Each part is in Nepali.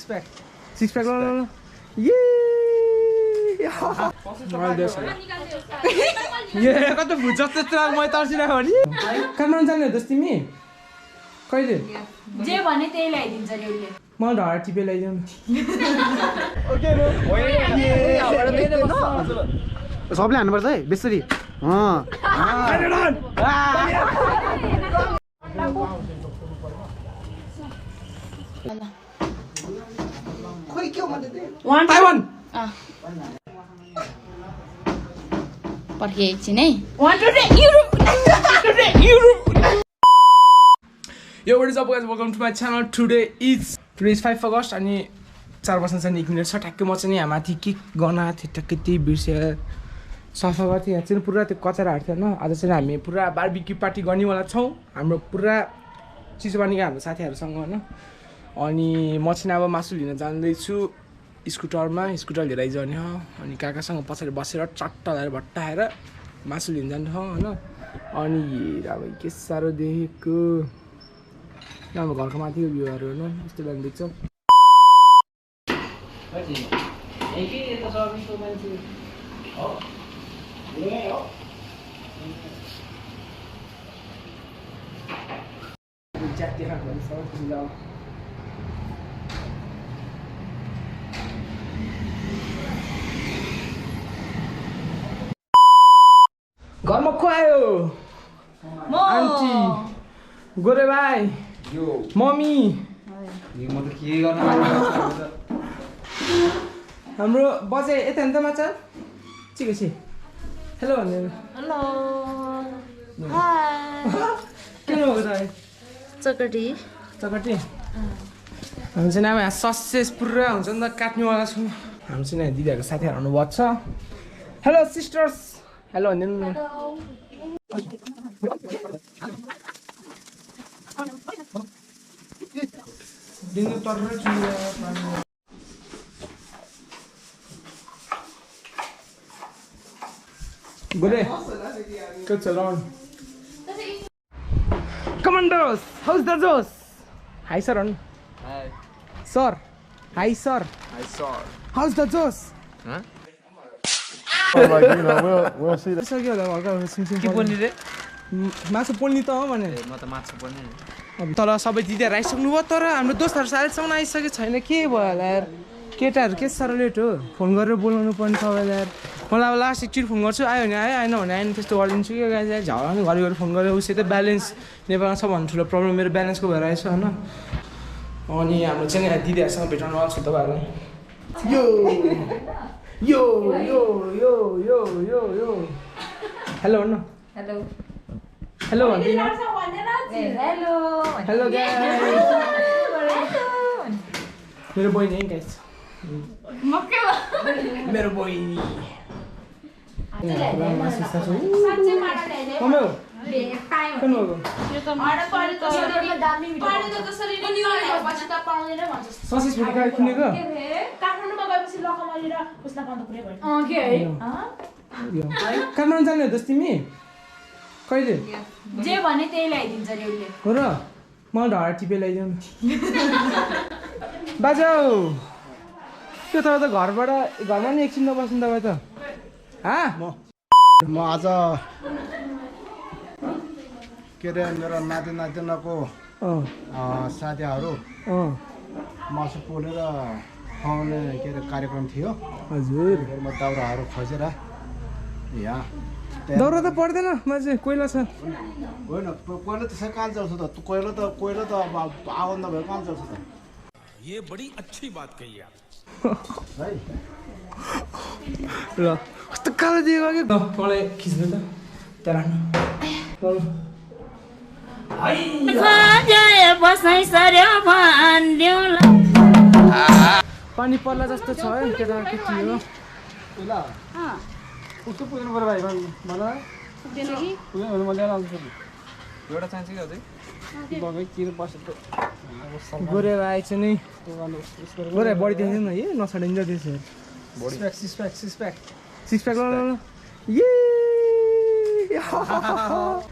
सिक्स प्याक ल ये कता भुज जस्तो मैले तर्सिरहेको नि कामरान जाने हो तिमी कहिले जे भने त्यही ल्याइदिन्छ नि उसले मलाई ढाडा टिपे ल्याइदिउँ सबले हान्नुपर्छ है बेसरी पर्खिएछि नै Yo, what is up guys? Welcome to my channel. Today is 5 August अनि 4 वर्ष चाहिँ निक्लिने छ ठ्याक्कै म चाहिँ यहाँ माथि के गर्न आएको थिएँ ठ्याक्कै त्यही बिर्सेँ सफा गर्थेँ यहाँ चाहिँ पुरा त्यो कचराहरू थियो होइन आज चाहिँ हामी पुरा बारबिक्यू पार्टी गर्नेवाला छौँ हाम्रो पुरा चिसो पानीको हाम्रो साथीहरूसँग होइन अनि म चाहिँ अब मासु लिन जाँदैछु स्कुटरमा स्कुटर लिएर जाने हो अनि काकासँग पछाडि बसेर चट्ट लगाएर भट्टाएर मासु लिन जाने हो होइन अनि अब के साह्रो देखेको हाम्रो घरको माथिको भ्यूहरू होइन यस्तो दामी देख्छ घरमा को आयो आन्टी गोरे भाइ मम्मी हाम्रो बजे यता नि त माछा चिकेपछि हेलो भन्नु हेलो हाय के भएको तपाईँ चकटी चकटी हामी चाहिँ अब यहाँ ससेस पुरा हुन्छ नि त काट्नेवाला छौँ हामी चाहिँ यहाँ दिदीहरूको साथीहरू आउनुभएको छ हेलो सिस्टर्स हेलो भनिदिनु दिनु तर्रै गोरे के छ round commandos how's the josh high sir अन high sir high sir how's the josh we'll see that. सक्यो होला हल्का के बोल्ने रे मासु पोल्ने त हो भने म त माछा बोल्ने तर सबै दिदीहरू आइसक्नुभयो तर हाम्रो दोस्तहरू सायदसम्म आइसकेको छैन के भयो होला यार केटाहरू के साह्रो लेट हो फोन गरेर बोलाउनु पर्ने तपाईँलाई यार मलाई अब लास्ट एकचोटि फोन गर्छु आयो भने आयो आएन भने आएन त्यस्तो गरिदिन्छु कि गाई चाहिँ झगडा पनि घरि फोन गरेर उसित ब्यालेन्स नेपालमा सबभन्दा ठुलो प्रब्लम मेरो ब्यालेन्सको भएर आएछ होइन अनि हाम्रो चाहिँ यहाँ दिदीहरूसँग भेटाउनु आएको छ तपाईँहरूलाई यो यो यो यो यो यो यो हेलो भन्नु हेलो हेलो भन्दिनँ हेलो हेलो गाइस मेरो बहिनी है गाइस मेरो बहिनी ससेस फेरि गाडी किनेको कामरान जाने हो दोस्त तिमी कहिले जे भने त्यही ल्याइदिन्छ नि उसले हो र मलाई ढाडा टिपे ल्याइदिउँ बाजौ त्यो तपाईँ त घरमा नि एकछिन नबस्नु तपाईँ त म आज के अरे मेरो नाति नातिनाको साथीहरू मासु पोलेर खुवाउने के अरे कार्यक्रम थियो हजुर म दाउराहरू खोजेर यहाँ दौरा त पर्दैन मान्छे कोइला छ होइन कोइला त्यसै कहाँ चल्छ त कोइला त अब आगो नभए कहाँ चल्छ त ये बड़ी अच्छी बात कही आप है ल कस्तो कालो दिएको कि मलाई खिच्नु त त्यहाँ पानी पर्ला जस्तो छ है केटा केटी हो उसको पुग्नु पर्यो भाइ मलाई पुग्नु मैले आउँछु एउटा चाहिन्छ कि अझै बगै किन बसेको गोरे आएछ नि गोरे बढी देख्दैन न ए नछाडिन्छ त्यसो सिक्स प्याक ल ये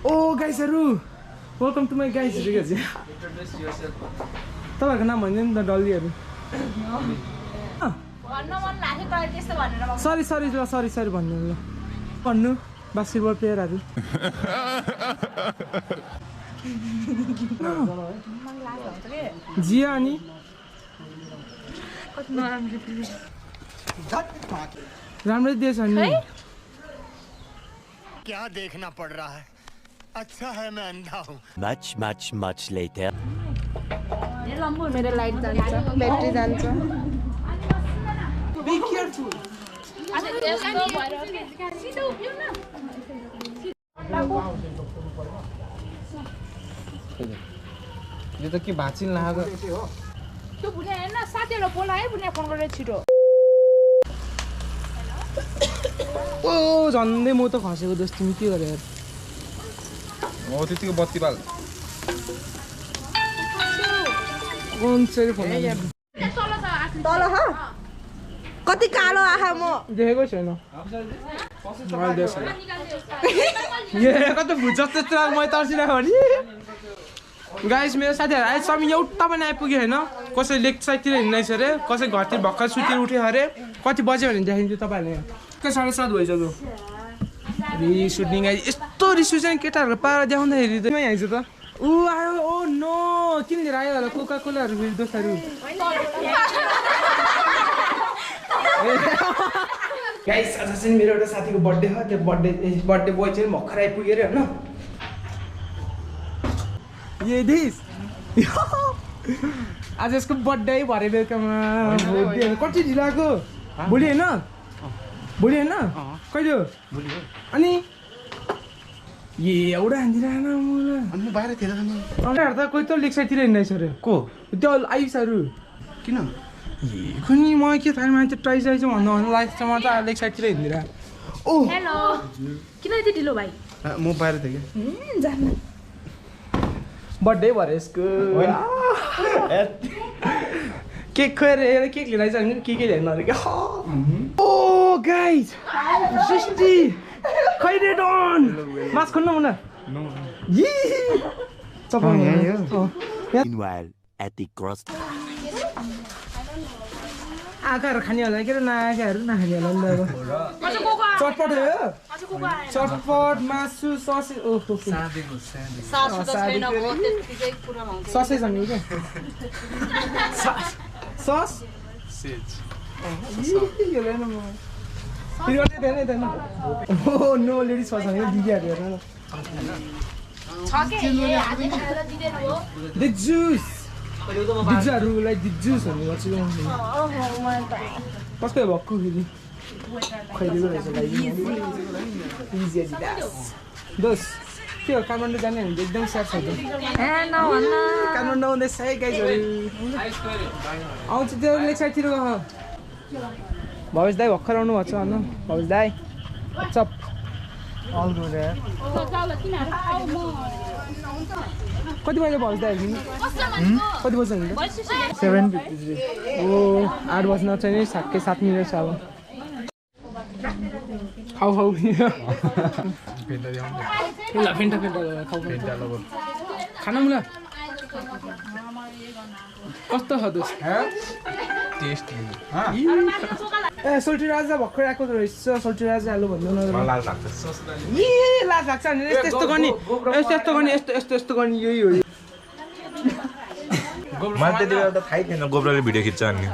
ओ गाइसहरू वेलकम टु माई गाइस तपाईँहरूको नाम भनिदिनु नि त डल्लीहरू भन्न मन लाग्यो तर त्यस्तो भनेर सरी सरी ल सरी भन्नु ल भन्नु बास्केटबल प्लेयरहरू जिया अनि राम्रै दिएछ नि क्या देखना पड़ रहा है अच्छा है मैं अंधा हूँ Much later. मेरो लाइट जान्छ ब्याट्री जान्छ बी केयरफुल यो त के भाचिल लागेको त्यो बुढा हेर्न साथीहरूलाई बोलायो बुढा फोन गरेर छिटो ओ झन्डै म त खसेको जस्तो तिमी के गरे हो त्यतिको बत्ती बाल कुन चाहिँ फोन तल ह कति कालो आहा म देखेको छैन ए कता भुत जस्तो मैले तर्सिरहेको नि गाइस मेरो साथीहरू आजसम्म एउटा पनि आइपुग्यो होइन कसै लेक साइडतिर हिँड्दैछ अरे कसै घरतिर भर्खर सुतिर उठ्यो अरे कति बज्यो भने देखिन्थ्यो तपाईँहरूले 7:30 भइसक्यो रिस उठ्ने गाई यस्तो रिस उठ्छ नि केटाहरूको पारा देखाउँदाखेरि त आइज त ऊ आयो ओ नो किन लिएर आयो होला कोका कोलाहरू फेरि दोस्ताहरू गाइस आज चाहिँ मेरो एउटा साथीको बर्थडे हो त्यो बर्थडे बोय चाहिँ भर्खर आइपुग्यो अरे होइन ये दिस आज यसको बर्थडे भरे बेलुकामा कति ढिलो आएको भोलि होइन कहिले हो अनि ए एउटा हान्दिरहेन अनि म बाहिर थिएन नि अन्त त कोही त लेक साइडतिर हिँड्दैछ अरे को त्यो आइसहरू किन खुनी म के थाहा मान्छे ट्राइज आइज भन्नु लाग्छमा त लेक साइडतिर हिँडिदिएर ओ हेलो किन यति ढिलो भाइ म बाहिर थिएँ कि बर्थडे भरे यसको केक खोएर केक लिएर आइज भने के ल्याउनु अरे क्या ओ गाइज सृष्टि खैरे डन मास खोल्नु मुना Meanwhile, at the cross. आँखाहरू खाने होला के नआँखाहरू नखाने होला नि त चटपट हो चटपट मासु ससेज ओहो ससेज भन्ने क्या सस फेरि अर्कै थिएन ओ नो लेडिज फर्स्ट भनेको दिदीहरू हेर्नु द जुस दिजुहरूलाई दिजुस भन्ने गर्छु कसको भक्कु फेरि खैदिएको रहेछ दोस के हो काठमाडौँ जाने भने एकदम स्याड छ काठमाडौँ आउँदैछ है गाइजहरू आउँछ त्यो लेक साइडतिर भवेश दाई भर्खर आउनु भएको छ भन्नु भवेश दाई चप कति बजे भवेश दाई कति बज्छ हिँड्नु 7:53 ओ 8 बज्न चाहिँ नि 7 मिनट छ अब खाऊ खाऊ फेन्टा खाऊ खाना मुला कस्तो छ दोस्त टेस्ट ए सोल्टी राजा भर्खर आएको रहेछ सोल्टी राजा आलु भन्नु न लाज लाग्छ भने यस्तो गर्ने यस्तो गर्ने यही हो मलाई त्यति बेला त थाहै थिएन गोब्राले भिडियो खिच्छ अनि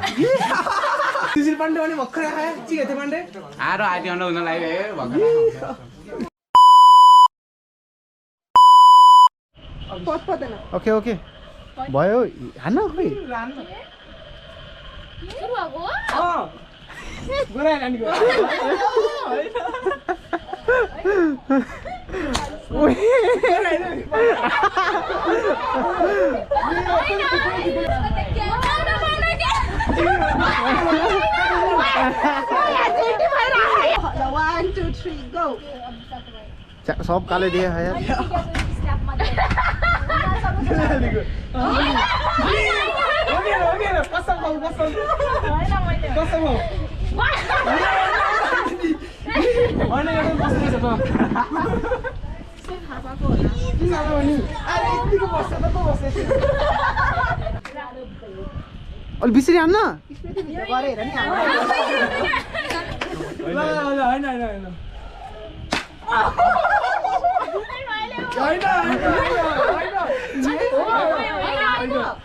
सुशील पाण्डे भने भर्खर आयो चिकेथे पाण्डे आरो आदि अन्डा हुन लाग्यो भर्खर ओके ओके भयो हान्न खोइ One, two, three, go. सब काले दिए है यार अलि बिस्री हान्न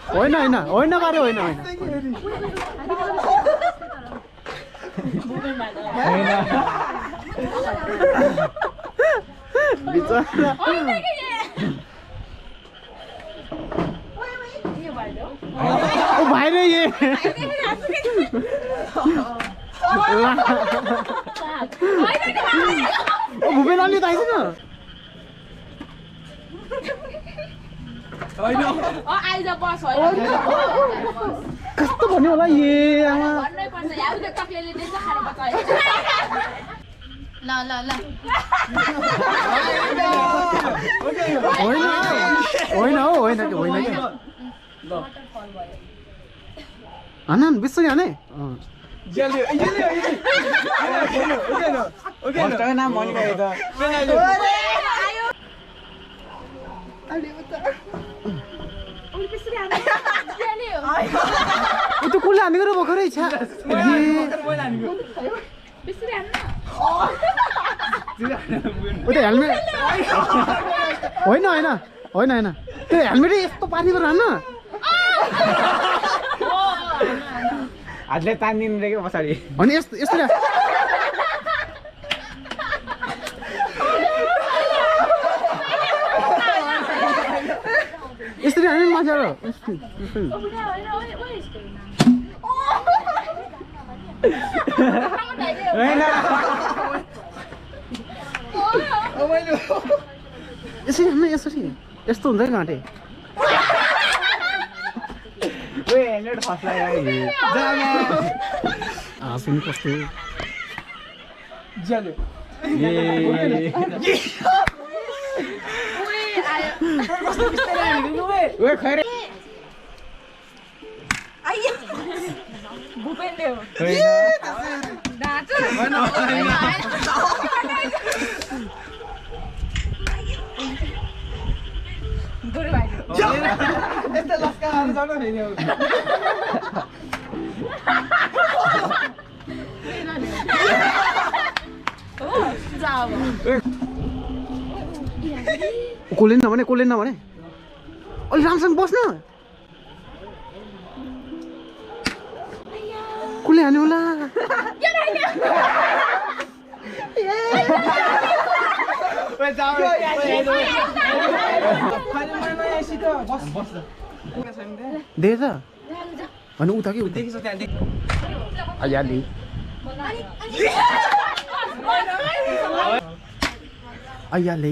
होइन होइन होइन बारे होइन होइन ओ भाइ रे ये ओ भुपेन अलि त आइस न आइज बस होइन कस्तो भन्यो होला ये आमा भन्नै पर्छ यार उले टक्लेले दिन्छ खानु पर्छ ल ल ल होइन होइन हो होइन के होइन के हान बिस्सरी हाने त्यो कसले हानेको र भर्खरै इच्छा हेलमेट होइन होइन होइन होइन त्यो हेलमेटै यस्तो पानी गरेर हान्न हातले तान्दिनु रे के पछाडि अनि यस्तो यस्तो यसरी हामी मान्छेहरू यसरी हामी यसरी यस्तो हुन्छ घाँटे सुन कस्तो कोले नभने अलि राम्रोसँग बस्न कसले हान्यो होला दे त होइन उता कि आइहाल्यो आइहाल्यो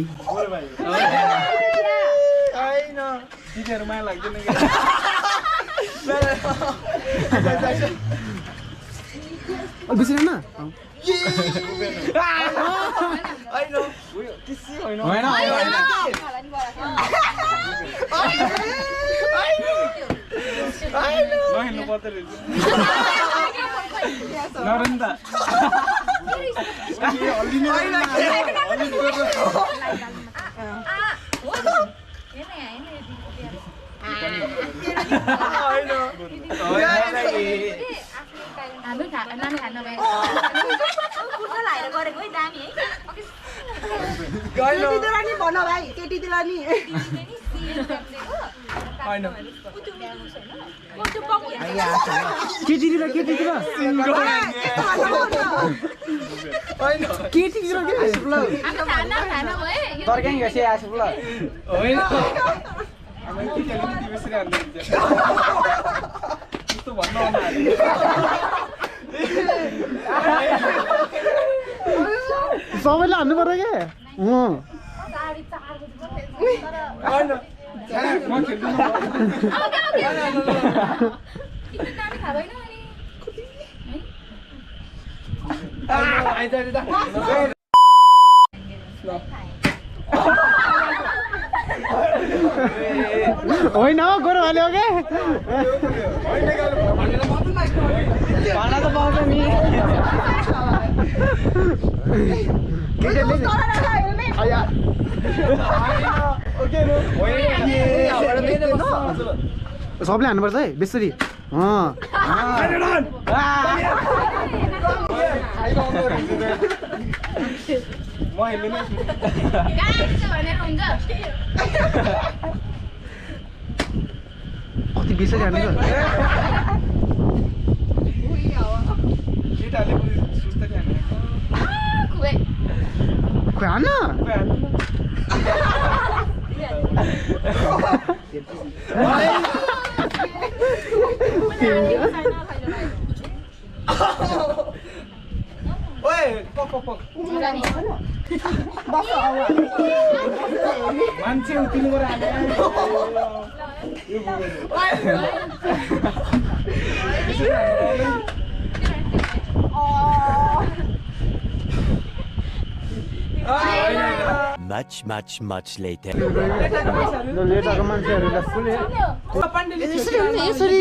बेसी न सबैले हान्नु पर्यो के होइन गोरो हाल्यो के भन्न त पाउँछ नि सबले हान्नुपर्छ है बेसरी कति बिसरी हाने खोइ हान मान्छे उतिनुबाट Much later. लेटाको मान्छेहरूलाई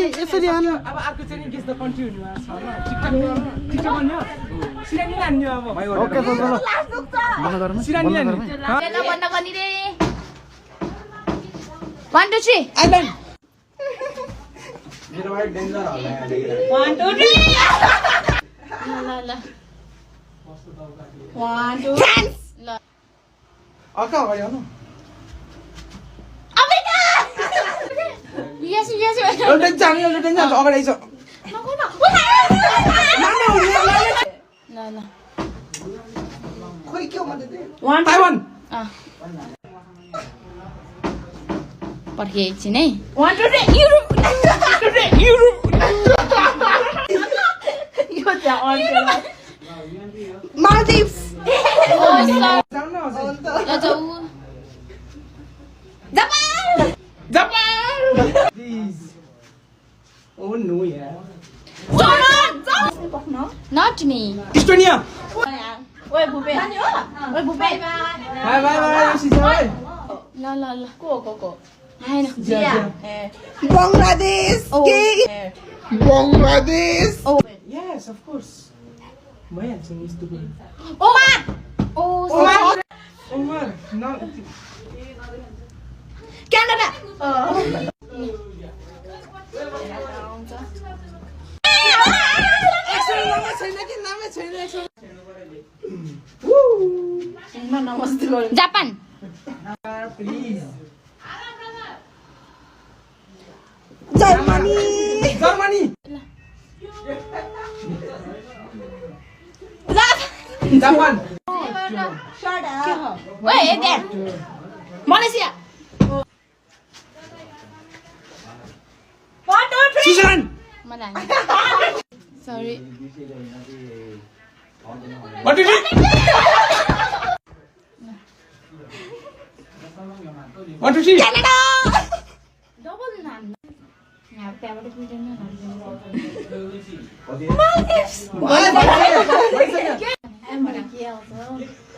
यसरी हान अब अर्को चाहिँ गेस द कन्ट्री हुनु छ होइन टिकटक बन्यो सिरानी हान्यो अब ओके ल बन्द गरौँ सिरानी हान्यो बन्द गर्ने रे 1 2 3 आइलन मेरो भाइ डेन्जर होला 1 2 3 ल 1 2 फ्रेन्ड्स ल अका अगाडि आउनु यस यस एउटा जाने अगाडि आइछ ल ल खोइ के हो मैले ताइवान पर्खे एकछिन है 1 2 3 युरोप यो त Maldives Oh no, yeah. Not me. Estonia. Oi, Bube. Oi, Bube. Bye, bye, bye. She's alright. La la la. Go. Hai na. Bangladesh Bangladesh Yes, of course. भइहाल्छ नि यस्तो पनि. Omar. Omar. No. Canada Japan. Please. Germany Germany. Japan. Wait, there. Malaysia. 1 2 3 Switzerland. Malang. Sorry. What did you? What did you? Canada Double naan. यहाँ त्यहाँबाट बुझ्दैन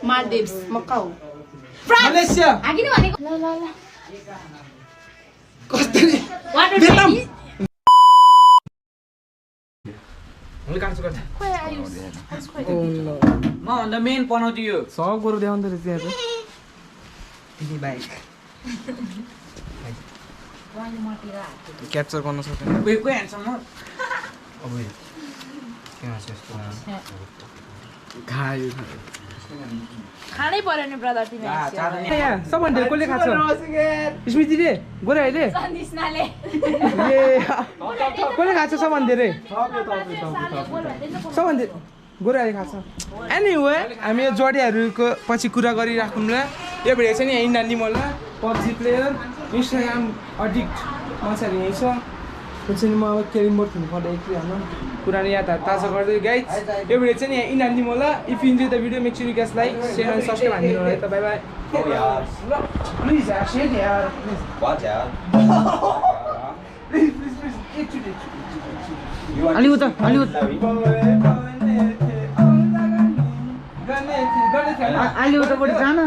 मालदिभ्स मकाउ Malaysia. आगे नै भनेको ल ल ल Costa Vietnam. मैले काट्छु गर्छ म भन्दा मेन पनौती यो सब गरौँ देखाउँदो रहेछ यहाँ त तिमी बाइक क्याप्चर गर्न सक्दैन कोही हान्छ म अब के भन्छ यस्तो खायो खानै पर्यो नि ब्रदर तिमी यहाँ सबभन्दा धेरै कसले खान्छ स्मृतिले गोराहरूले सन्दिसनाले ए कसले खान्छ सबभन्दा धेरै सबभन्दा गोराहरूले खान्छ एनिवे हामी यो जोडियाहरूको पछि कुरा गरिराखौँला यो भिडियो चाहिँ यहाँ इन्डानी मल्ला पब्जी प्लेयर इन्स्टाग्राम अडिक्ट मान्छेहरू यहीँ छ त्यो चाहिँ म अब क्यारिङ बोर्ड हुनुपर्दा एकले हाम्रो पुरानो यादहरू ताजा गर्दै गाइज यो भिडियो चाहिँ यहाँ इन्डानी मल्ला if you enjoy the video make sure you guys like share and subscribe हानिदिनु होला है त बाई बाई प्लिज यार शेयर यार अलि उता अलि उता अलि उतापट्टि जान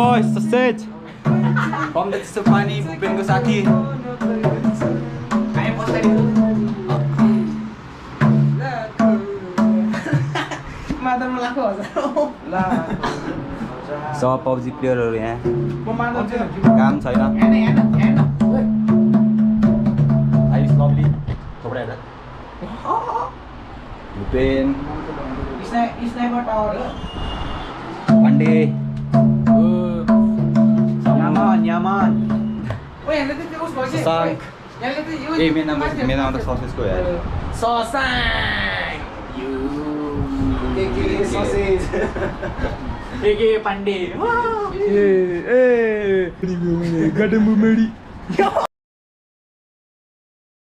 boys, sausage. From the Stefani, Bengo Saki. मादर मलाई ल सब PUBG प्लेयरहरू यहाँ म मादर काम छैन आयुष लभली थोपडा हेर भुपेन स्नाइपर टावर पाण्डे यामान ओ यहाँले त त्यो उस भयो शशाङ्क यहाँले त यो ए मेरो नाम त ससेजको यार ससाङ के पाण्डे ए गडमुमेडी